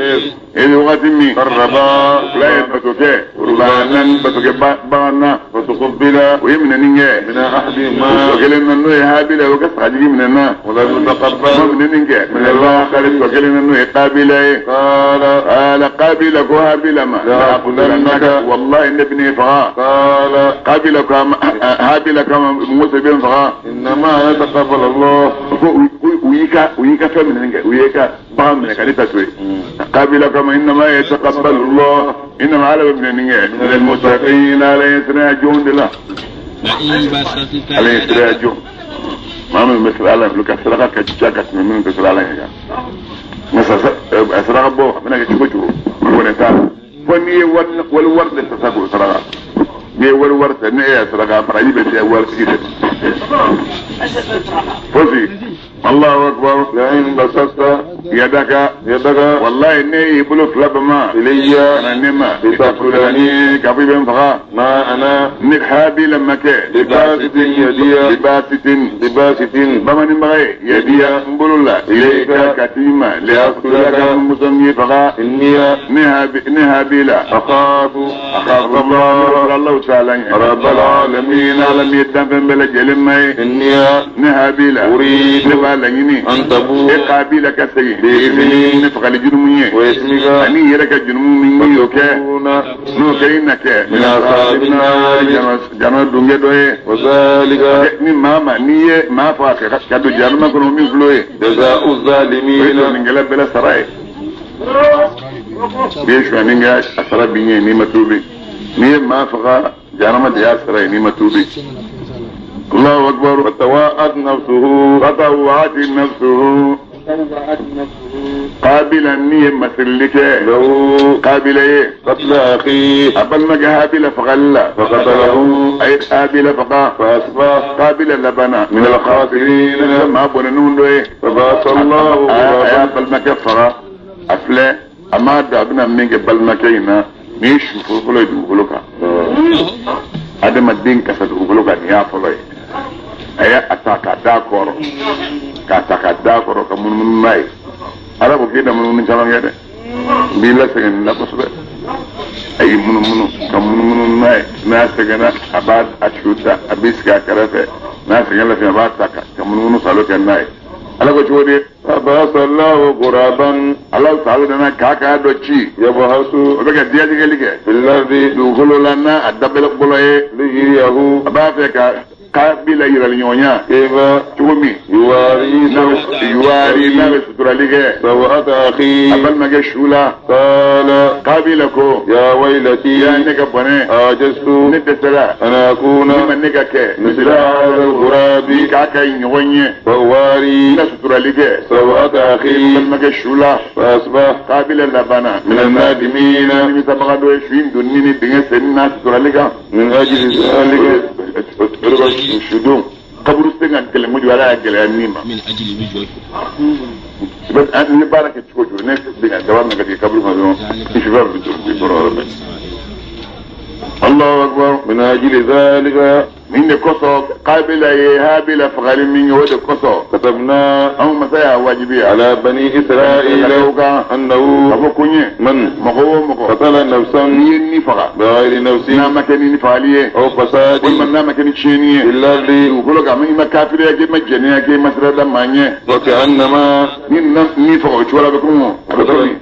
إذ وغتمي قربا لا يبتوكي قربانا بتوكي بانا فتقبلا ويمنا نينجي من أحدهما وقلنا أنه هابيلا وقص عجيب مننا ولا تتقبل من نينجي من الله خالد وقلنا أنه قابلا قال قابلك وهابلا ما لا أقولنك والله إن ابني فغا قال قابلك هابلك موسى بن فغا إنما يتقبل الله ويكا فمن ويكا بام من كالتسوي قابلك إنما يتقبل الله إنما على ابن من المتقين على يسرع جون الله على يسرع جون ما من مثل الله لك سرقة كتشاكت من مثل الله مثل سرقة بوح منك تشوجه ونسال فني والورد تساقو سرقة ني والورد ني سرقة فرعيبة ني والورد كده فوزي الله أكبر لئن بسطت يدك والله إني يبلو فلبما إلي أنا نما بتفلاني كبيبا فغا ما أنا نحابي لما كي لباسط يديا لباسط بما نمغي يديا نقول الله إليك كتيمة لأسكلك مسمي فغا إني نهابي لا أخاف الله تعالى رب العالمين لم يتنفن بلك لمي إني نهابي لا أريد أن تبو قابلة كسي بإذني نفقل جنومي ويسمك أني يرك جنومي يوكي نوكينك من أصحاب النار جنو دونجي دوي وذلك مما نية ما فاقه كدو جنوما كنومي فلوي جزاء الظالمين وننجل بلا سراي بيشو ننجل أسرى بني نيمة توبي نية ما فاقه جنوما ديار سراي نيمة توبي الله أكبر وتواءت نفسه قابلا نيه مثلك له قابل ايه قتل اخيه ابل ما هابل فغلى فقتله اي قابل فقا فاصبح قابلا لبنا من الخاسرين ما بنون له فباس الله يا بل ما كفر افلا اما دابنا من قبل ما كينا نيش فلو يدخلوك adama den kasa dugukolo kan ya fɔlɔ ye a ye a ta k'a da kɔrɔ k'a ta k'a da kɔrɔ ka munumunu n'a ye ala ko k'e da munumunu caman kɛ dɛ n b'i lasɛgɛn nin na kosɛbɛ a y'i munumunu ka munumunu n'a ye n'a sɛgɛnna a b'a a su ta a b'i sigi a kɛrɛfɛ n'a sɛgɛn lafiya a b'a ta ka munumunu salo kɛ n'a ye ala ko cogo di fabasallahu ghuraban ala salo nana k'a dɔ ci yabahasu o bɛ ka diyatigɛli kɛ fil ardi dugukolo la n'a a dabɛlɛ fɔlɔ ye liyuriyahu a b'a fɛ ka kabila yirali ɲɔgɔnya kayfa cogo min yuwari n'a bɛ suturali kɛ sawata akhi a balimakɛ su la qala kabila ko ya waylati ya ne ka bɔnɛ ajastu ne dɛsɛra ana akuna ne ma ne ka kɛ misla hadha al-ghurabi k'a ka ɲɔgɔn ye fawari na suturali kɛ sawata akhi balimakɛ su la fasbah kabila labana min an-nadimina nimisabaga dɔ ye su in donni ni dingɛ senni n'a suturali kan min ajli dhalika sudon kaburu sen ka gɛlɛn kojugu ala y'a gɛlɛya ni ma ni baara kɛ cogo cogo ne daba min ka tigɛ kaburu kan dɔrɔn isufa bɛ sɔrɔ yɔrɔ bɛɛ Allahu akbar min ajli dhalika min de kosɔn kabila ye habila fagali min ye o de kosɔn katabna anw masa y'a wajibiya ala bani israila ka annahu fɔ ko n ye man mɔgɔ o mɔgɔ qatala nafsan n'i ye ni faga bighayri nafsin n'a ma kɛ ni fagali ye aw fasadin walima n'a ma kɛ ni tiɲɛni ye fil ardi dugukolo kan i ma kafiriya kɛ i ma jɛnɛya kɛ i ma sira da maa ɲɛ wa ka'annama ni faga o cogo la a bɛ komi a bɛ cogo min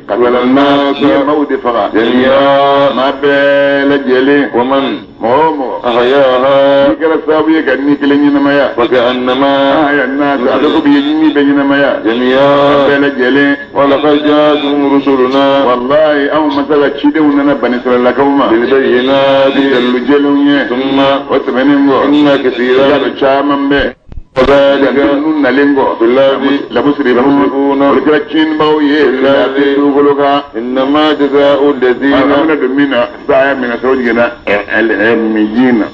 n'i ye maaw de faga jami'a maa bɛɛ lajɛlen wa man mɔgɔ o mɔgɔ ahyaha n'i kɛra sababu ye ka ni kelen ɲɛnamaya wa ka'annama aya naas a bɛ komi i ni bɛ ɲɛnamaya jami'a bɛɛ lajɛlen wa laqad ja'atuhum rusuluna wallahi anw masa ka cidenw nana bani israɛlakaw ma bil bayyinati dalilu jɛlenw ye thumma o tɛmɛnen kɔ inna kathiran yalo caman bɛ ذلك nu nalen kɔ labusirifun olu kɛra tiɲɛnibaw ye dugukolo kan إنما جزاء an الذين bɛna don min na saya min na sɔrɔ jiginna ɛlɛmijin na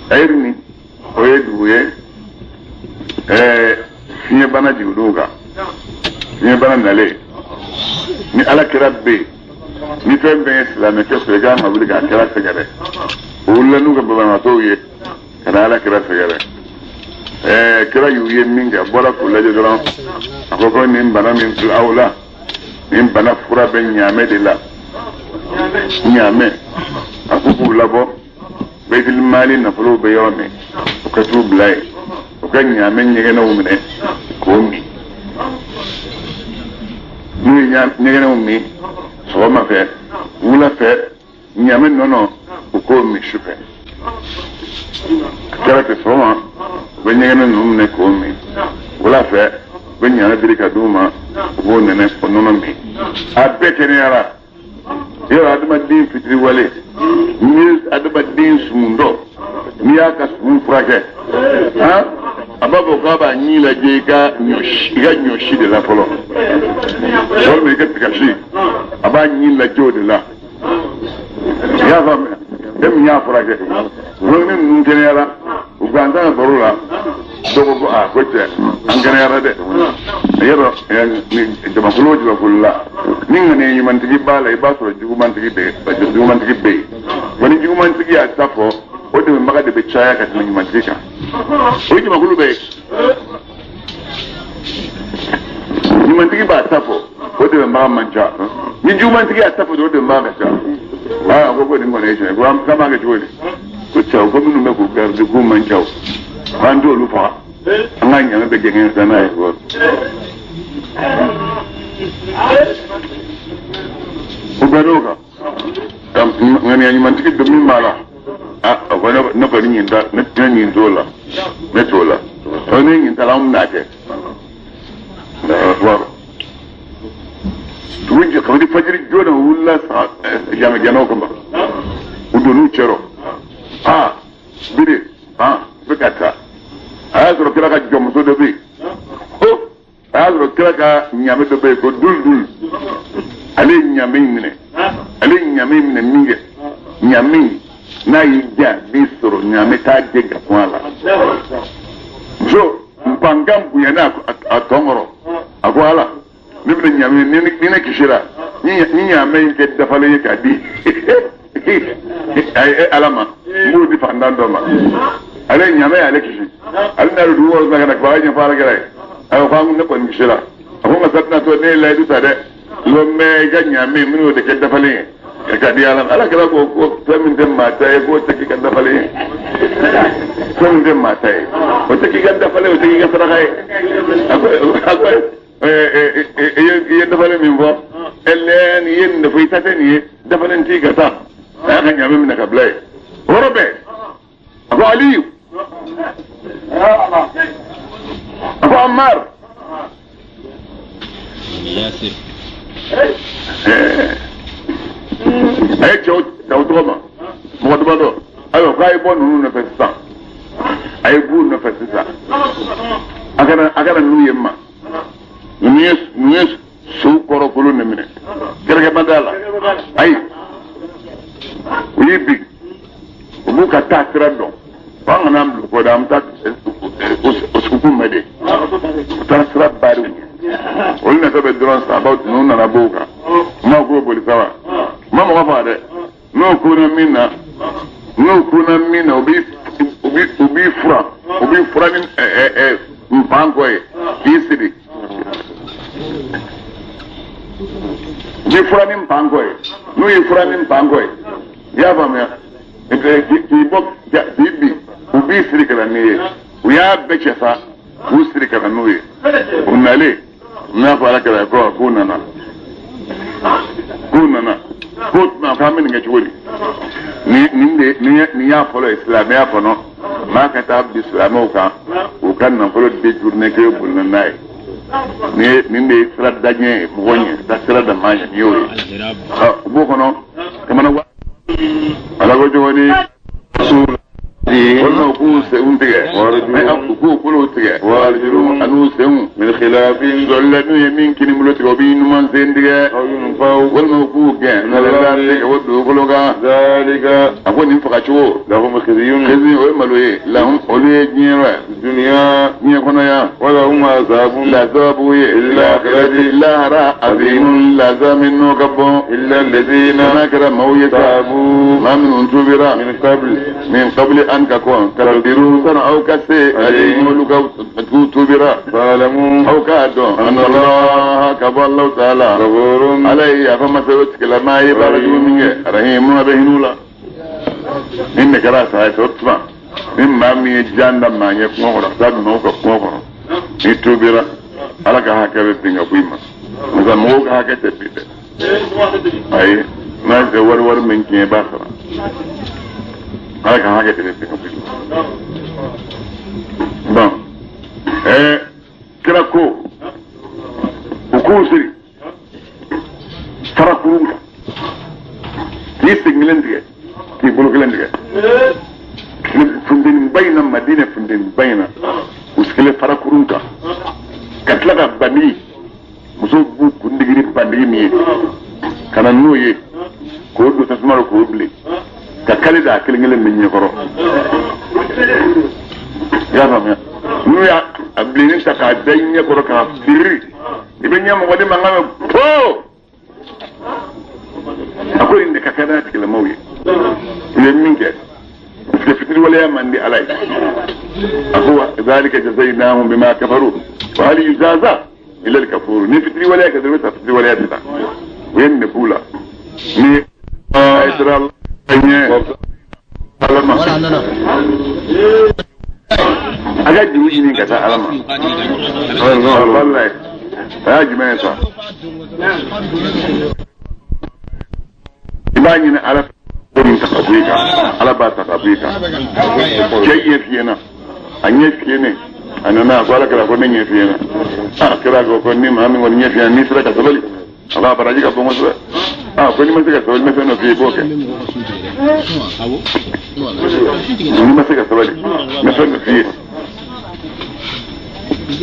ɛyiri ni o ye dugu ye fiɲɛbana jiginn'o kan fiɲɛbana nalen ni ala kɛra bɛ yen ni fɛn bɛɛ ye silamɛ kɛ sɔrɔ i kan ka wuli k'a kɛra sɛgɛrɛ o wulila n'u ka babanatɔw ye ka na ala kɛra sɛgɛrɛ kira y'u ye min kɛ a bɔra k'u lajɛ dɔrɔn a ko ko nin bana min filɛ aw la nin bana fura bɛ ɲaamɛ de la ɲaamɛ a ko k'u labɔ baitul mali nafolow bɛ yɔrɔ min u ka t'u bila yen u ka ɲaamɛ ɲɛgɛnɛw minɛ k'o min n'u ye ɲɛgɛnɛw min sɔgɔma fɛ wula fɛ ɲaamɛ nɔnɔ u k'o min su fɛ a kɛra ten sɔgɔma u bɛ ɲɛgɛnɛ ninnu minɛ k'o min wula fɛ u bɛ ɲaamɛ biri ka d'u ma u b'o nɛnɛ o nɔnɔ min a bɛɛ kɛnɛyara yɔrɔ adamaden fitiriwale n'i ye adamaden sumundɔ n'i y'a ka sumun furakɛ a b'a fɔ k'a b'a ɲi lajɛ i ka ɲɔsi de la fɔlɔ walima i ka tigasi a b'a ɲi lajɛ o de la i y'a faamuya e min y'a furakɛ ni ninnu kɛnɛyara u gansan ka baro la dɔw ko ko cɛ an kɛnɛyara dɛ yɔrɔ jamakulu o jamakulu la ni ŋaniya ɲumantigi b'a la i b'a sɔrɔ jugumantigi bɛ yen wa ni jugumantigi y'a ta fɔ o dɛmɛbaga de bɛ caya ka tɛmɛ ɲumantigi kan o jamakulu bɛ yen ɲumantigi b'a ta fɔ o dɛmɛbaga man ca ni jugumantigi y'a ta fɔ o dɛmɛbaga ka ca a ko nin kɔni ye tiɲɛ ko an b'a kɛ cogo di ko cɛw ko minnu bɛ k'u garidi k'u man ca k'an t'olu faga an ka ɲaamɛ bɛ jɛngɛ sisan n'a ye o bɛɛ n'o kan ŋaniya ɲumantigi don min b'a la a ko ne kɔni ɲin ta ne ɲin t'o la ne t'o la ne ɲin ta la an bɛna kɛ dugu jɛ kabini fajiri joona u wulila jamajɛnaw kama u donn'u cɛrɔ biri bɛ ka taa a y'a sɔrɔ kira ka jɔnmuso dɔ bɛ yen a y'a sɔrɔ kira ka ɲaamɛ dɔ bɛ yen ko dul ale ye ɲaamɛ in minɛ min kɛ ɲaamɛ in n'a y'i diya b'i sɔrɔ ɲaamɛ t'a jɛ ka kun a la muso npankan bonyana a tɔ kɔrɔ a ko ala ne bɛna ɲaamɛ ni ne kisira ni ɲaamɛ in kɛ dafalen ye k'a di ai alama mu di fandan do ma ale nyame ale kishi ale na du wo na kana ba nya fara gare ai fa mun ne ko ni shira ko ma satna to ne la du tade lo me ga nyame mun de ke dafale ka di alam ala kala ko min dem mata e ko take ka dafale min dem mata e ko take ka dafale o take ka sadaka e dafale min bo ellen yen da fai tatani dafalan ti ka sa ya kan nyame min ka blai orobe abu aliyu abu ammar yasir ay chawto ma mo do do ayo kai bon nu na fesa ay bu na fesa agara nu yemma nuyes su koro kulu ne mine kereke badala ay uyibi ubu ka ta trado banga nam lu ko dam ta usuku mede ta sra baru olna ka be dron sa about no na boka ma ko boli sawa ma mo fa de no kuna mina ubi fura ni mpango e isiri ji fura ni mpango e no yi fura ni mpango e ya ba me ki bok ja bibi ubi siri kana ne uya beche sa usiri kana no ye unale na fara kala ko kunana ko na kamin ga chiwoli ni ya folo islam ya fono ma ka ta bi islam o kan na folo de journée ke bulna nay ni ne sra danye bonye da sra da manya ni yoy bo kono kamana wa ala go joni rasul والله كوس أنتجه وارجو كله تجه وارجو أنو سهم من خلافين زلنا يمين كني ملوت وبين من زندجه أو ينفعوا والموفوق جه نلذلك ودو كلوكا ذلك أقول نفق شو لهم خزيون ويملوه لهم أولي جنيرة الدنيا نيكونيا ولهم عذاب لا ذابوا إلا خلافي إلا راء عظيم لا زامنو كبو إلا الذين نكرموا يتابوا ما من انتبرا من قبل أن كون كالديرو سنة أو كسي عليهم لك تبرا فعلموا أو كادوا أن الله كبر الله تعالى غفور عليه فما سوتك لما يبارجوا منك رحيم بهنولا إنك راس هاي سوتما مما ميجان لما يكون رخصاد نوك كوكو يتبرا على هكذا الدنيا فيما مثلا موك هكذا تبيت أي ناس ور من كي باخرة هكذا تبيت bon kirako ukusiri farakurunka ki sigmilendige ki bulukilendige fundin bayna madina fundin bayna uskile farakurunka katlaga bani muso bu kundigiri bandigi mi kana noye ko do tasmaro ko bli ka kalida kilingelen min nyekoro ya fam nu ya ablinin ta ka danya ko ka firi ibn yamma wadi mangame po akwai inda ka kana tikila mauye len minke fitri wala ya mandi alai akwa zalika jazainahum bima kafaru wa hal yujaza illa al-kafur ni fitri wala ka da fitri wala ya ta wen ne bula ni idral anye alama aga diru ini kata alama wallahi ya jima sa ibani na ala din ta kabika ala ba ta kabika jaye fiyana anye fiyene anana kwala kala ko nye fiyana kira ko ni ma min woni nye fiyana ni sira ka sabali ala baraji ka bongo so ko ni ma sika sabali me no fi boke ni ma sika sabali me no fi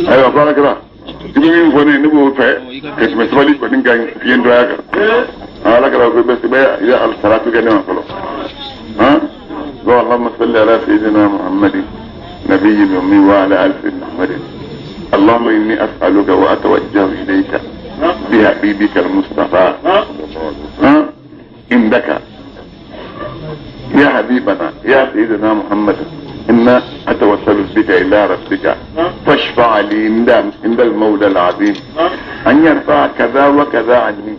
ayo kwala kira dimi ko ne bo fe ke me sabali ko dinga fiyen do yaka ala kala ko be ya al salatu ke ne ma falo اللهم صل على سيدنا محمد نبي الأمي وعلى آل سيدنا محمد اللهم إني أسألك وأتوجه إليك بحبيبك المصطفى عندك يا حبيبنا يا سيدنا محمد إنا أتوسل بك إلى ربك فاشفع لي عند المولى العظيم أن يرفع كذا وكذا عني.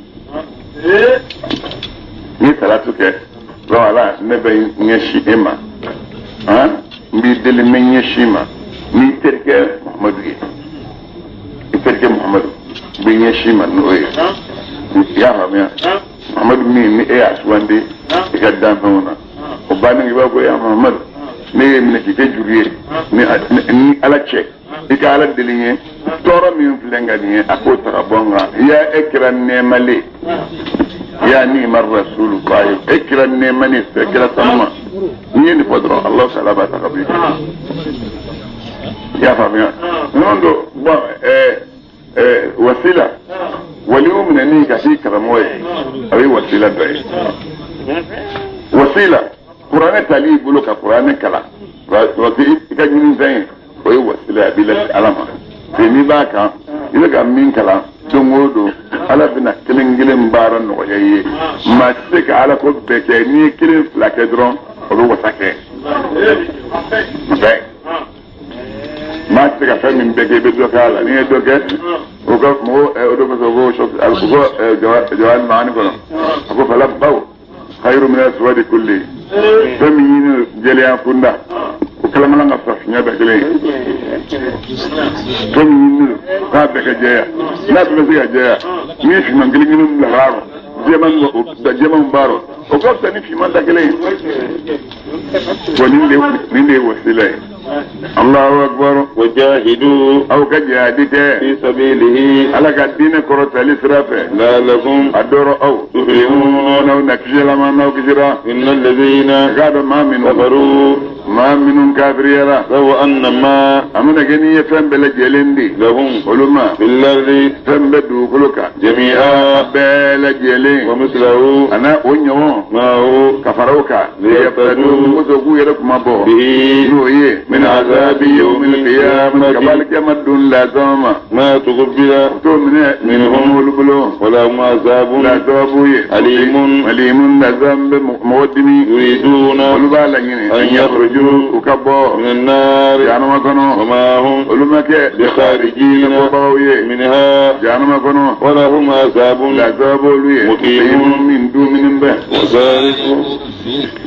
ni salatu ke wala ne be nyeshi ema mbi deli men nyeshi ma ni terke Muhammadu bi nyeshi ma no ya hamia Muhammadu mi e aswande ga dan hona o bani ngi ba ko ya Muhammadu ne mi ne ke juriye ni alache ika ala delinye toro mi flenga ni akota bonga ya ekran ne male يا نيم الرسول قائل اكرا نيماني اكرا سما نيني فدرو الله سلامة قبيل يا فاميا نوندو وسيلة واليوم نني كشي كرموي أبي وسيلة بعيد وسيلة قرآن تالي يقولوا كقرآن كلا وسيلة كجنين زين وهي وسيلة بلا علامة في ميباكا إذا كان مين كلا دمودو ala bina kelen baara nɔgɔya ye maa tɛ se ka ala ko bɛɛ kɛ n'i ye kelen fila kɛ dɔrɔn o bɛ wasa kɛ maa tɛ se ka fɛn min bɛɛ kɛ i bɛ dɔ kɛ a la n'i ye dɔ kɛ o ka mɔgɔ o de kosɔn ko jawani maani kɔnɔ a ko fala baw khayru min aswadi kulli fɛn min ɲini jɛlenya kunda o kalamana ka safiya bɛɛ kelen fɛn min ɲini k'a bɛɛ kɛ jɛya n'a bɛ se ka jɛya ni fiman kelen laharo jeman baro o ko tani fiman da kelen ko nin de wasila Allahu akbar wajahidu aw kajadite fi sabilihi ala ka dine korotali sirafe la lakum adoro aw tuflihun aw nakjala ma naw kjira innal ladina gadu ma min kafaru ma minun kafiriyara wa annama amuna gani yafan bela jelendi lahum ulama billahi tambadu kuluka jami'a bela jelen wa mislahu ana onyo ma hu kafaruka liyafadu kuzugu yarakum abo bihi nuye من عذاب يوم القيامة كذلك يمدون لا زوما ما تقبل منهم البلو ولا هم عذاب لا زوابوي أليم لا ذنب مودمي يريدون أن يخرجوا وكبوا من النار جانما كانوا وما هم بخارجين منها جانما كانوا ولا هم عذاب لا زوابوي مقيم من دون من به وذلك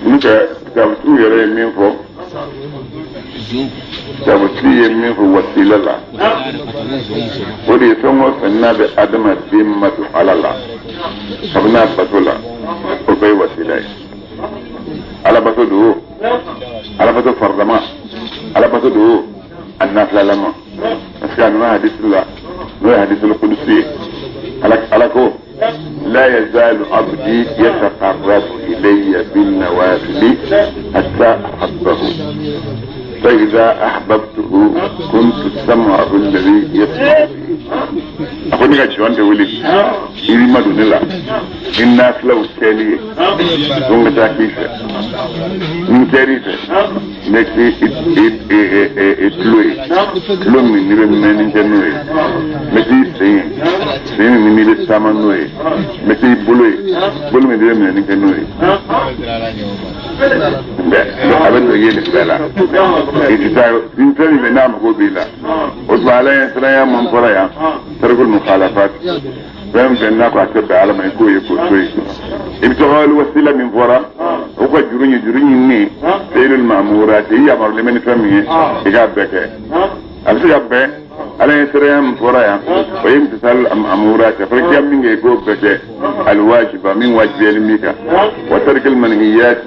نك كابتو يرى من فوق تبتلي منه وسيلة لا ودي ثم سنة بأدم الدمة على الله فبنا بطولة وبي وسيلة على بطوله على بطول فردما على بطوله النافلة لما أسكاننا حديث الله نوع حديث القدسي على كو لا يزال عبدي يتقرب إلي بالنوافل حتى أحبه فإذا أحببته كنت سمعه الذي يسمع به أقول لك شو أنت ولي إذا ما دون الله الناس لو كالي ثم تاكيفة من كارثة نكتي إتلوي لوم من نبي جنوي نكتي سين من نبي سامنوي نكتي بلوي من نبي جنوي لا أبدا يلي بلا ينتهي بنام قبيلة وطبعا سريا من فريا ترك المخالفات فهم بأنك أكتب على ما يكون ابتغاء الوسيلة من فرا وقد جروني سيل المأمورات هي أمر لمن فهمه إجابك أبسي على سريا من فريا ويمتثال الأمورات فرجع من يقول بك الواجبة من واجب الميكا وترك المنهيات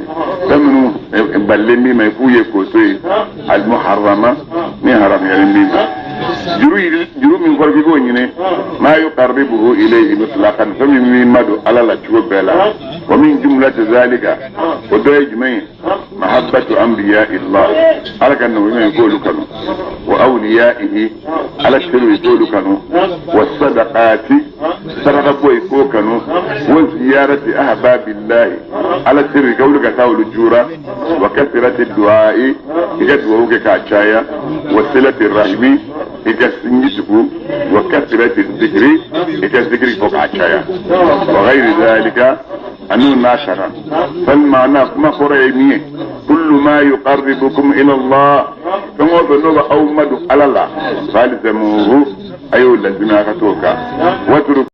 فمنه بلمي ما يكون المحرمة من حرام يلمي جرو من فرقه ما يقربه إليه مطلقا فمن مدو على لا تشوف بلا ومن جملة ذلك ودرج من محبة أنبياء الله على كأنه يقول كانوا وأوليائه على الشر يقول كانوا والصدقات صدقوا يقول كانوا وزيارة أحباب الله على الشر يقول كتاول الجورة وكثرة الدعاء يجدوه كعشايا وصلة الرحم يجسنجسكو وكثرة الذكر يجسذكر كعشايا وغير ذلك أنو ناشرا فالمعنى ما فريمي كل ما يقربكم إلى الله فهو بنوبة أو مدو على الله فالزموه أيو الذين أخذوك